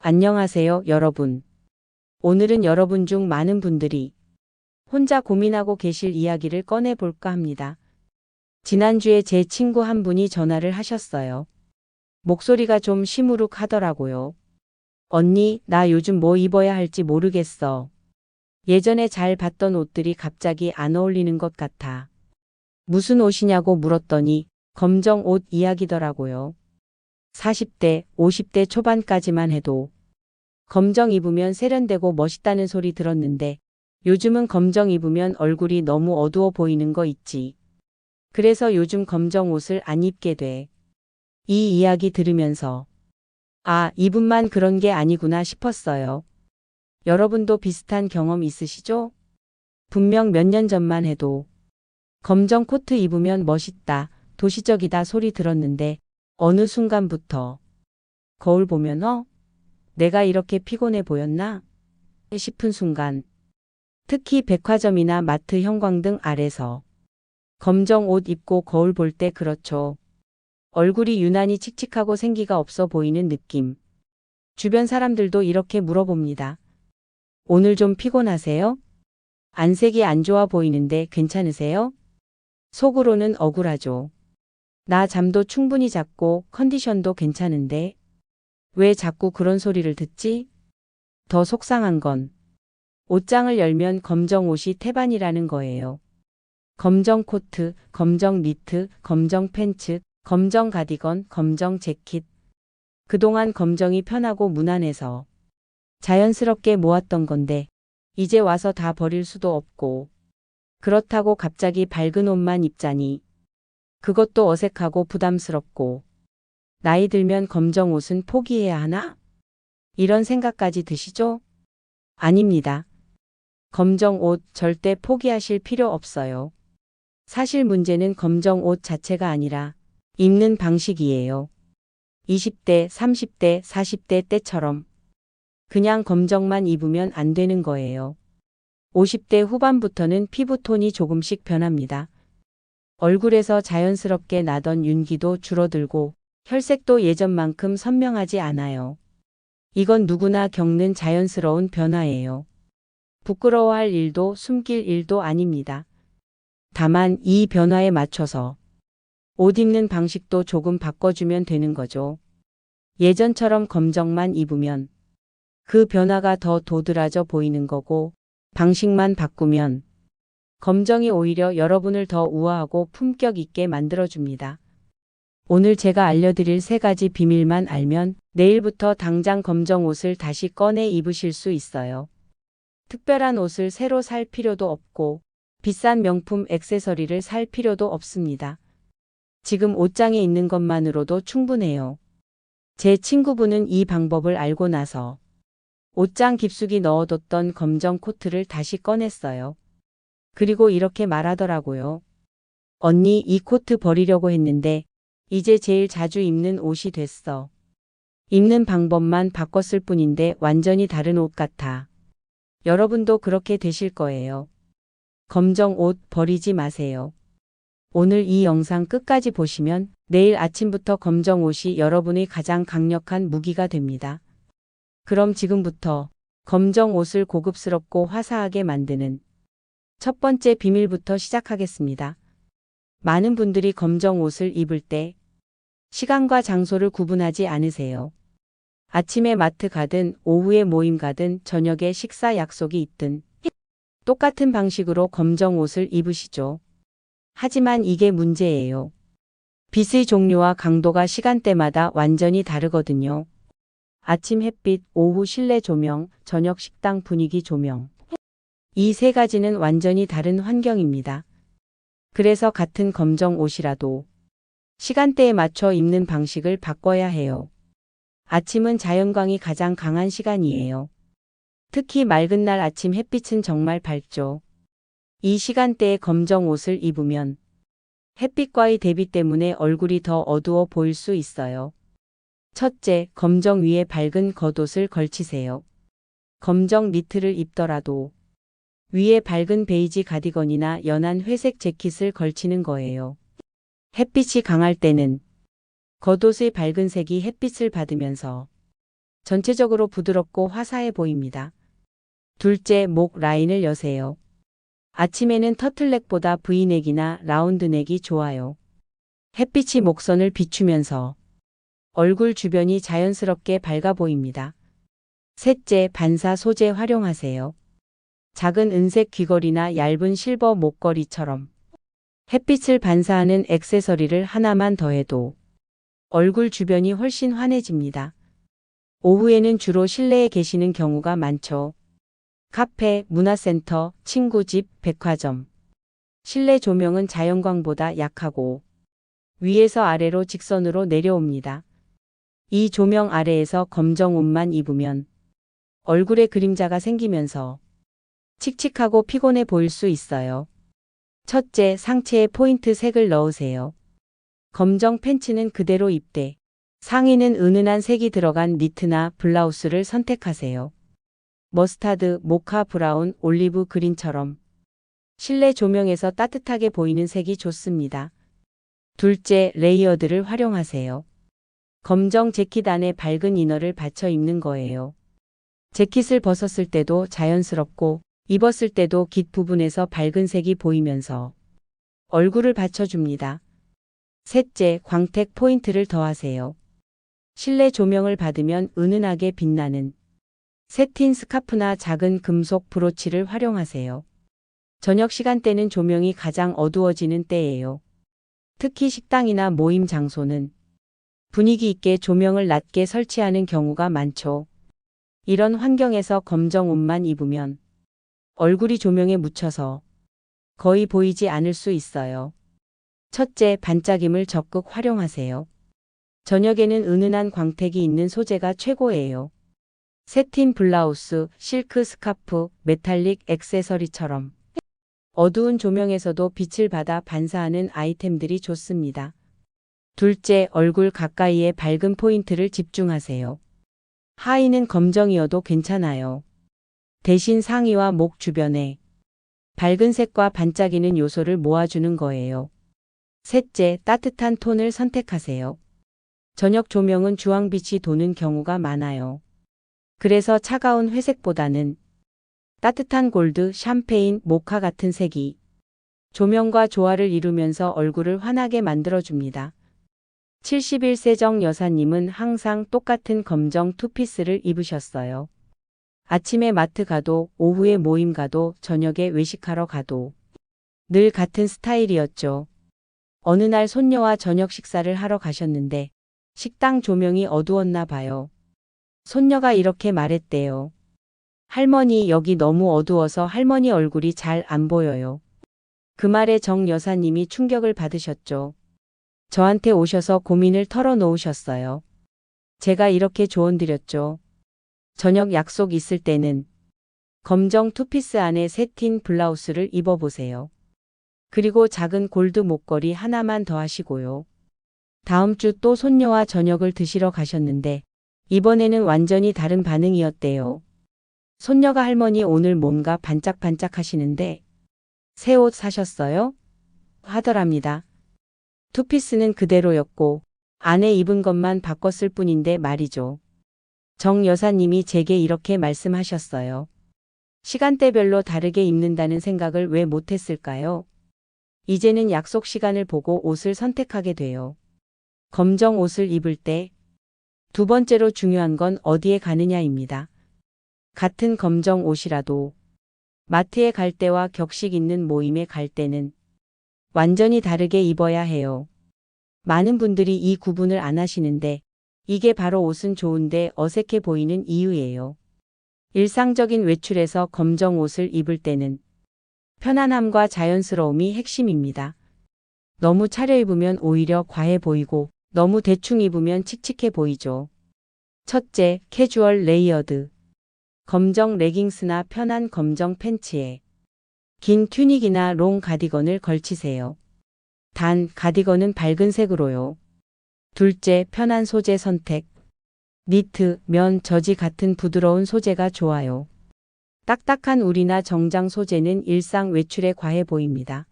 안녕하세요, 여러분. 오늘은 여러분 중 많은 분들이 혼자 고민하고 계실 이야기를 꺼내볼까 합니다. 지난주에 제 친구 한 분이 전화를 하셨어요. 목소리가 좀 시무룩하더라고요. 언니, 나 요즘 뭐 입어야 할지 모르겠어. 예전에 잘 봤던 옷들이 갑자기 안 어울리는 것 같아. 무슨 옷이냐고 물었더니 검정 옷 이야기더라고요. 40대, 50대 초반까지만 해도 검정 입으면 세련되고 멋있다는 소리 들었는데 요즘은 검정 입으면 얼굴이 너무 어두워 보이는 거 있지. 그래서 요즘 검정 옷을 안 입게 돼. 이 이야기 들으면서 아, 이분만 그런 게 아니구나 싶었어요. 여러분도 비슷한 경험 있으시죠? 분명 몇 년 전만 해도 검정 코트 입으면 멋있다, 도시적이다 소리 들었는데 어느 순간부터 거울 보면 내가 이렇게 피곤해 보였나? 싶은 순간 특히 백화점이나 마트 형광등 아래서 검정 옷 입고 거울 볼 때 그렇죠. 얼굴이 유난히 칙칙하고 생기가 없어 보이는 느낌. 주변 사람들도 이렇게 물어봅니다. 오늘 좀 피곤하세요? 안색이 안 좋아 보이는데 괜찮으세요? 속으로는 억울하죠. 나 잠도 충분히 잤고 컨디션도 괜찮은데 왜 자꾸 그런 소리를 듣지? 더 속상한 건 옷장을 열면 검정 옷이 태반이라는 거예요. 검정 코트, 검정 니트, 검정 팬츠, 검정 가디건, 검정 재킷. 그동안 검정이 편하고 무난해서 자연스럽게 모았던 건데 이제 와서 다 버릴 수도 없고 그렇다고 갑자기 밝은 옷만 입자니 그것도 어색하고 부담스럽고 나이 들면 검정 옷은 포기해야 하나? 이런 생각까지 드시죠? 아닙니다. 검정 옷 절대 포기하실 필요 없어요. 사실 문제는 검정 옷 자체가 아니라 입는 방식이에요. 20대, 30대, 40대 때처럼 그냥 검정만 입으면 안 되는 거예요. 50대 후반부터는 피부톤이 조금씩 변합니다. 얼굴에서 자연스럽게 나던 윤기도 줄어들고 혈색도 예전만큼 선명하지 않아요. 이건 누구나 겪는 자연스러운 변화예요. 부끄러워할 일도 숨길 일도 아닙니다. 다만 이 변화에 맞춰서 옷 입는 방식도 조금 바꿔주면 되는 거죠. 예전처럼 검정만 입으면 그 변화가 더 도드라져 보이는 거고 방식만 바꾸면 검정이 오히려 여러분을 더 우아하고 품격 있게 만들어줍니다. 오늘 제가 알려드릴 3가지 비밀만 알면 내일부터 당장 검정 옷을 다시 꺼내 입으실 수 있어요. 특별한 옷을 새로 살 필요도 없고 비싼 명품 액세서리를 살 필요도 없습니다. 지금 옷장에 있는 것만으로도 충분해요. 제 친구분은 이 방법을 알고 나서 옷장 깊숙이 넣어뒀던 검정 코트를 다시 꺼냈어요. 그리고 이렇게 말하더라고요. 언니, 이 코트 버리려고 했는데 이제 제일 자주 입는 옷이 됐어. 입는 방법만 바꿨을 뿐인데 완전히 다른 옷 같아. 여러분도 그렇게 되실 거예요. 검정 옷 버리지 마세요. 오늘 이 영상 끝까지 보시면 내일 아침부터 검정 옷이 여러분의 가장 강력한 무기가 됩니다. 그럼 지금부터 검정 옷을 고급스럽고 화사하게 만드는 첫 번째 비밀부터 시작하겠습니다. 많은 분들이 검정 옷을 입을 때 시간과 장소를 구분하지 않으세요. 아침에 마트 가든 오후에 모임 가든 저녁에 식사 약속이 있든 똑같은 방식으로 검정 옷을 입으시죠. 하지만 이게 문제예요. 빛의 종류와 강도가 시간대마다 완전히 다르거든요. 아침 햇빛, 오후 실내 조명, 저녁 식당 분위기 조명. 이 3가지는 완전히 다른 환경입니다. 그래서 같은 검정 옷이라도 시간대에 맞춰 입는 방식을 바꿔야 해요. 아침은 자연광이 가장 강한 시간이에요. 특히 맑은 날 아침 햇빛은 정말 밝죠. 이 시간대에 검정 옷을 입으면 햇빛과의 대비 때문에 얼굴이 더 어두워 보일 수 있어요. 첫째, 검정 위에 밝은 겉옷을 걸치세요. 검정 니트를 입더라도 위에 밝은 베이지 가디건이나 연한 회색 재킷을 걸치는 거예요. 햇빛이 강할 때는 겉옷의 밝은 색이 햇빛을 받으면서 전체적으로 부드럽고 화사해 보입니다. 둘째, 목 라인을 여세요. 아침에는 터틀넥보다 V넥이나 라운드넥이 좋아요. 햇빛이 목선을 비추면서 얼굴 주변이 자연스럽게 밝아 보입니다. 셋째, 반사 소재 활용하세요. 작은 은색 귀걸이나 얇은 실버 목걸이처럼 햇빛을 반사하는 액세서리를 하나만 더해도 얼굴 주변이 훨씬 환해집니다. 오후에는 주로 실내에 계시는 경우가 많죠. 카페, 문화센터, 친구 집, 백화점. 실내 조명은 자연광보다 약하고 위에서 아래로 직선으로 내려옵니다. 이 조명 아래에서 검정 옷만 입으면 얼굴에 그림자가 생기면서 칙칙하고 피곤해 보일 수 있어요. 첫째, 상체에 포인트 색을 넣으세요. 검정 팬츠는 그대로 입되 상의는 은은한 색이 들어간 니트나 블라우스를 선택하세요. 머스타드, 모카 브라운, 올리브 그린처럼 실내 조명에서 따뜻하게 보이는 색이 좋습니다. 둘째, 레이어드를 활용하세요. 검정 재킷 안에 밝은 이너를 받쳐 입는 거예요. 재킷을 벗었을 때도 자연스럽고 입었을 때도 깃 부분에서 밝은 색이 보이면서 얼굴을 받쳐줍니다. 셋째, 광택 포인트를 더하세요. 실내 조명을 받으면 은은하게 빛나는 새틴 스카프나 작은 금속 브로치를 활용하세요. 저녁 시간대는 조명이 가장 어두워지는 때예요. 특히 식당이나 모임 장소는 분위기 있게 조명을 낮게 설치하는 경우가 많죠. 이런 환경에서 검정 옷만 입으면 얼굴이 조명에 묻혀서 거의 보이지 않을 수 있어요. 첫째, 반짝임을 적극 활용하세요. 저녁에는 은은한 광택이 있는 소재가 최고예요. 새틴 블라우스, 실크 스카프, 메탈릭 액세서리처럼 어두운 조명에서도 빛을 받아 반사하는 아이템들이 좋습니다. 둘째, 얼굴 가까이에 밝은 포인트를 집중하세요. 하의는 검정이어도 괜찮아요. 대신 상의와 목 주변에 밝은 색과 반짝이는 요소를 모아주는 거예요. 셋째, 따뜻한 톤을 선택하세요. 저녁 조명은 주황빛이 도는 경우가 많아요. 그래서 차가운 회색보다는 따뜻한 골드, 샴페인, 모카 같은 색이 조명과 조화를 이루면서 얼굴을 환하게 만들어줍니다. 71세정 여사님은 항상 똑같은 검정 투피스를 입으셨어요. 아침에 마트 가도, 오후에 모임 가도, 저녁에 외식하러 가도 늘 같은 스타일이었죠. 어느 날 손녀와 저녁 식사를 하러 가셨는데 식당 조명이 어두웠나 봐요. 손녀가 이렇게 말했대요. 할머니, 여기 너무 어두워서 할머니 얼굴이 잘 안 보여요. 그 말에 정 여사님이 충격을 받으셨죠. 저한테 오셔서 고민을 털어놓으셨어요. 제가 이렇게 조언 드렸죠. 저녁 약속 있을 때는 검정 투피스 안에 새틴 블라우스를 입어보세요. 그리고 작은 골드 목걸이 하나만 더 하시고요. 다음 주 또 손녀와 저녁을 드시러 가셨는데 이번에는 완전히 다른 반응이었대요. 손녀가 할머니 오늘 뭔가 반짝반짝 하시는데 새 옷 사셨어요? 하더랍니다. 투피스는 그대로였고 안에 입은 것만 바꿨을 뿐인데 말이죠. 정 여사님이 제게 이렇게 말씀하셨어요. 시간대별로 다르게 입는다는 생각을 왜 못했을까요? 이제는 약속 시간을 보고 옷을 선택하게 돼요. 검정 옷을 입을 때 두 번째로 중요한 건 어디에 가느냐입니다. 같은 검정 옷이라도 마트에 갈 때와 격식 있는 모임에 갈 때는 완전히 다르게 입어야 해요. 많은 분들이 이 구분을 안 하시는데 이게 바로 옷은 좋은데 어색해 보이는 이유예요. 일상적인 외출에서 검정 옷을 입을 때는 편안함과 자연스러움이 핵심입니다. 너무 차려입으면 오히려 과해 보이고 너무 대충 입으면 칙칙해 보이죠. 첫째, 캐주얼 레이어드. 검정 레깅스나 편한 검정 팬츠에 긴 튜닉이나 롱 가디건을 걸치세요. 단, 가디건은 밝은 색으로요. 둘째, 편한 소재 선택. 니트, 면, 저지 같은 부드러운 소재가 좋아요. 딱딱한 울이나 정장 소재는 일상 외출에 과해 보입니다.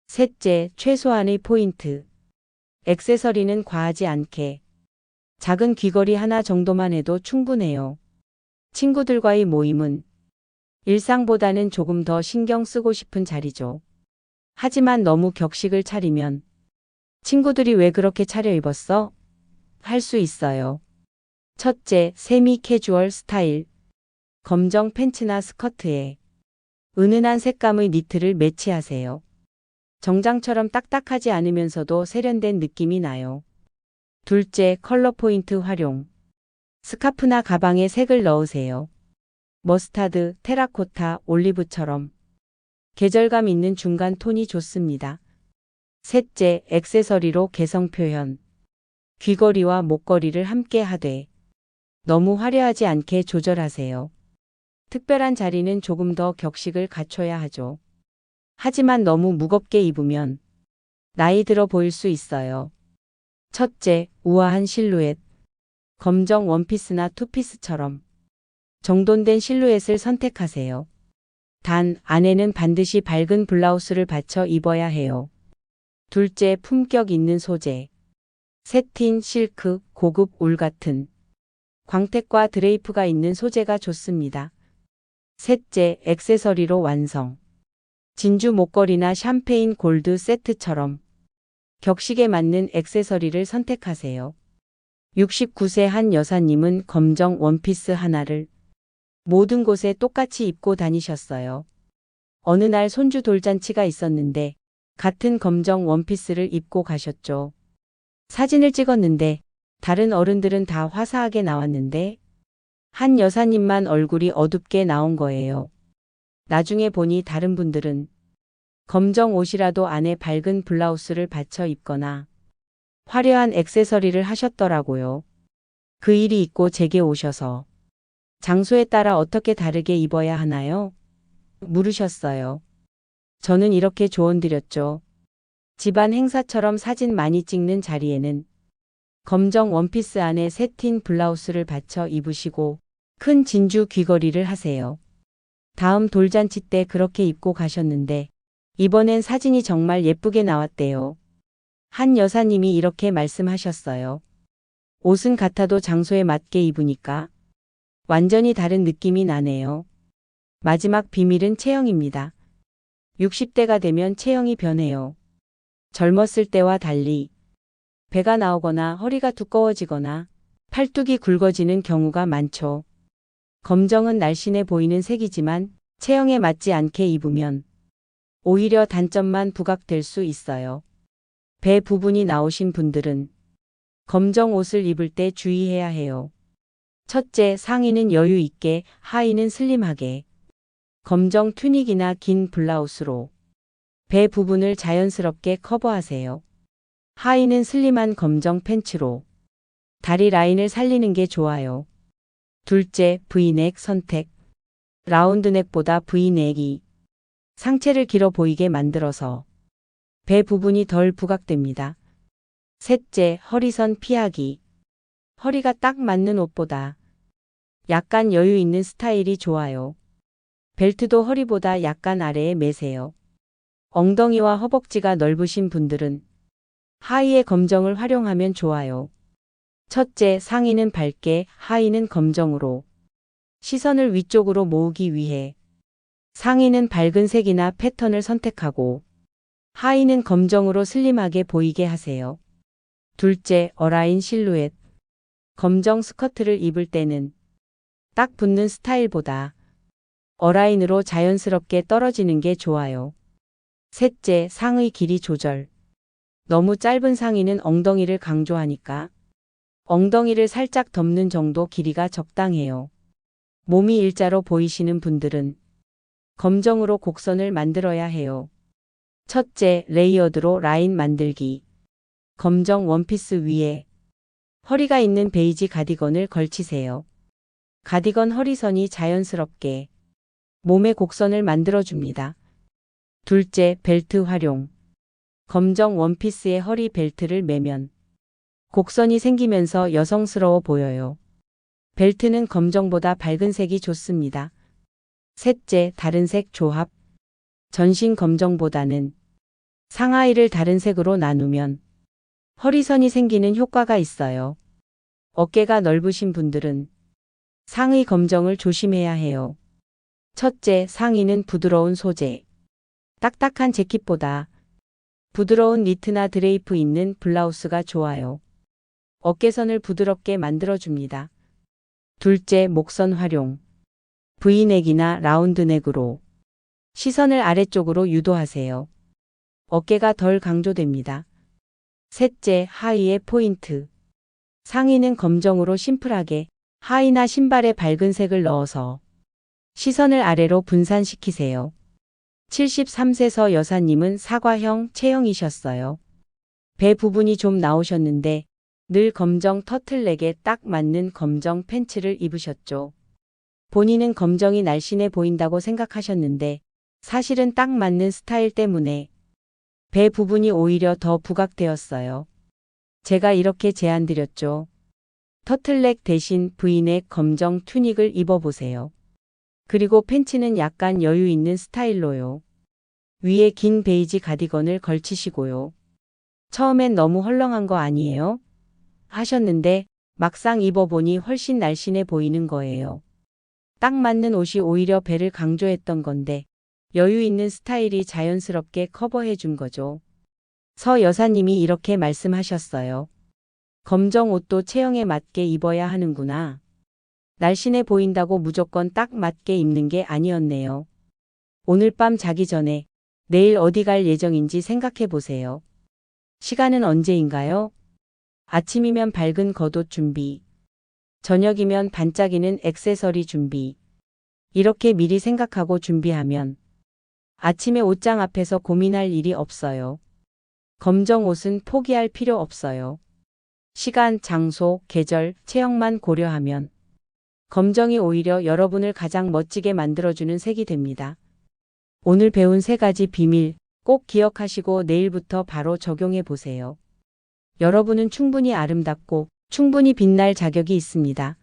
셋째, 최소한의 포인트. 액세서리는 과하지 않게 작은 귀걸이 하나 정도만 해도 충분해요. 친구들과의 모임은 일상보다는 조금 더 신경 쓰고 싶은 자리죠. 하지만 너무 격식을 차리면 친구들이 왜 그렇게 차려입었어? 할 수 있어요. 첫째, 세미 캐주얼 스타일. 검정 팬츠나 스커트에 은은한 색감의 니트를 매치하세요. 정장처럼 딱딱하지 않으면서도 세련된 느낌이 나요. 둘째, 컬러 포인트 활용. 스카프나 가방에 색을 넣으세요. 머스타드, 테라코타, 올리브처럼 계절감 있는 중간 톤이 좋습니다. 셋째, 액세서리로 개성 표현. 귀걸이와 목걸이를 함께 하되 너무 화려하지 않게 조절하세요. 특별한 자리는 조금 더 격식을 갖춰야 하죠. 하지만 너무 무겁게 입으면 나이 들어 보일 수 있어요. 첫째, 우아한 실루엣. 검정 원피스나 투피스처럼 정돈된 실루엣을 선택하세요. 단, 안에는 반드시 밝은 블라우스를 받쳐 입어야 해요. 둘째, 품격 있는 소재. 세틴, 실크, 고급 울 같은 광택과 드레이프가 있는 소재가 좋습니다. 셋째, 액세서리로 완성. 진주 목걸이나 샴페인 골드 세트처럼 격식에 맞는 액세서리를 선택하세요. 69세 한 여사님은 검정 원피스 하나를 모든 곳에 똑같이 입고 다니셨어요. 어느 날 손주 돌잔치가 있었는데 같은 검정 원피스를 입고 가셨죠. 사진을 찍었는데 다른 어른들은 다 화사하게 나왔는데 한 여사님만 얼굴이 어둡게 나온 거예요. 나중에 보니 다른 분들은 검정 옷이라도 안에 밝은 블라우스를 받쳐 입거나 화려한 액세서리를 하셨더라고요. 그 일이 있고 제게 오셔서 장소에 따라 어떻게 다르게 입어야 하나요? 물으셨어요. 저는 이렇게 조언 드렸죠. 집안 행사처럼 사진 많이 찍는 자리에는 검정 원피스 안에 세틴 블라우스를 받쳐 입으시고 큰 진주 귀걸이를 하세요. 다음 돌잔치 때 그렇게 입고 가셨는데 이번엔 사진이 정말 예쁘게 나왔대요. 한 여사님이 이렇게 말씀하셨어요. 옷은 같아도 장소에 맞게 입으니까 완전히 다른 느낌이 나네요. 마지막 비밀은 체형입니다. 60대가 되면 체형이 변해요. 젊었을 때와 달리 배가 나오거나 허리가 두꺼워지거나 팔뚝이 굵어지는 경우가 많죠. 검정은 날씬해 보이는 색이지만 체형에 맞지 않게 입으면 오히려 단점만 부각될 수 있어요. 배 부분이 나오신 분들은 검정 옷을 입을 때 주의해야 해요. 첫째, 상의는 여유 있게, 하의는 슬림하게. 검정 튜닉이나 긴 블라우스로 배 부분을 자연스럽게 커버하세요. 하의는 슬림한 검정 팬츠로 다리 라인을 살리는 게 좋아요. 둘째, V넥 선택. 라운드넥보다 V넥이 상체를 길어 보이게 만들어서 배 부분이 덜 부각됩니다. 셋째, 허리선 피하기. 허리가 딱 맞는 옷보다 약간 여유 있는 스타일이 좋아요. 벨트도 허리보다 약간 아래에 매세요. 엉덩이와 허벅지가 넓으신 분들은 하의에 검정을 활용하면 좋아요. 첫째, 상의는 밝게, 하의는 검정으로 시선을 위쪽으로 모으기 위해 상의는 밝은 색이나 패턴을 선택하고 하의는 검정으로 슬림하게 보이게 하세요. 둘째, 어라인 실루엣. 검정 스커트를 입을 때는 딱 붙는 스타일보다 어라인으로 자연스럽게 떨어지는 게 좋아요. 셋째, 상의 길이 조절. 너무 짧은 상의는 엉덩이를 강조하니까 엉덩이를 살짝 덮는 정도 길이가 적당해요. 몸이 일자로 보이시는 분들은 검정으로 곡선을 만들어야 해요. 첫째, 레이어드로 라인 만들기. 검정 원피스 위에 허리가 있는 베이지 가디건을 걸치세요. 가디건 허리선이 자연스럽게 몸의 곡선을 만들어줍니다. 둘째, 벨트 활용. 검정 원피스에 허리 벨트를 매면 곡선이 생기면서 여성스러워 보여요. 벨트는 검정보다 밝은 색이 좋습니다. 셋째, 다른 색 조합. 전신 검정보다는 상하의를 다른 색으로 나누면 허리선이 생기는 효과가 있어요. 어깨가 넓으신 분들은 상의 검정을 조심해야 해요. 첫째, 상의는 부드러운 소재. 딱딱한 재킷보다 부드러운 니트나 드레이프 있는 블라우스가 좋아요. 어깨선을 부드럽게 만들어줍니다. 둘째, 목선 활용. V넥이나 라운드넥으로 시선을 아래쪽으로 유도하세요. 어깨가 덜 강조됩니다. 셋째, 하의의 포인트. 상의는 검정으로 심플하게, 하의나 신발에 밝은 색을 넣어서 시선을 아래로 분산시키세요. 73세서 여사님은 사과형 체형이셨어요. 배 부분이 좀 나오셨는데 늘 검정 터틀넥에 딱 맞는 검정 팬츠를 입으셨죠. 본인은 검정이 날씬해 보인다고 생각하셨는데 사실은 딱 맞는 스타일 때문에 배 부분이 오히려 더 부각되었어요. 제가 이렇게 제안드렸죠. 터틀넥 대신 V넥 검정 튜닉을 입어보세요. 그리고 팬츠는 약간 여유 있는 스타일로요. 위에 긴 베이지 가디건을 걸치시고요. 처음엔 너무 헐렁한 거 아니에요? 하셨는데 막상 입어보니 훨씬 날씬해 보이는 거예요. 딱 맞는 옷이 오히려 배를 강조했던 건데 여유 있는 스타일이 자연스럽게 커버해 준 거죠. 서 여사님이 이렇게 말씀하셨어요. 검정 옷도 체형에 맞게 입어야 하는구나. 날씬해 보인다고 무조건 딱 맞게 입는 게 아니었네요. 오늘 밤 자기 전에 내일 어디 갈 예정인지 생각해 보세요. 시간은 언제인가요? 아침이면 밝은 겉옷 준비. 저녁이면 반짝이는 액세서리 준비. 이렇게 미리 생각하고 준비하면 아침에 옷장 앞에서 고민할 일이 없어요. 검정 옷은 포기할 필요 없어요. 시간, 장소, 계절, 체형만 고려하면 검정이 오히려 여러분을 가장 멋지게 만들어주는 색이 됩니다. 오늘 배운 3가지 비밀 꼭 기억하시고 내일부터 바로 적용해 보세요. 여러분은 충분히 아름답고 충분히 빛날 자격이 있습니다.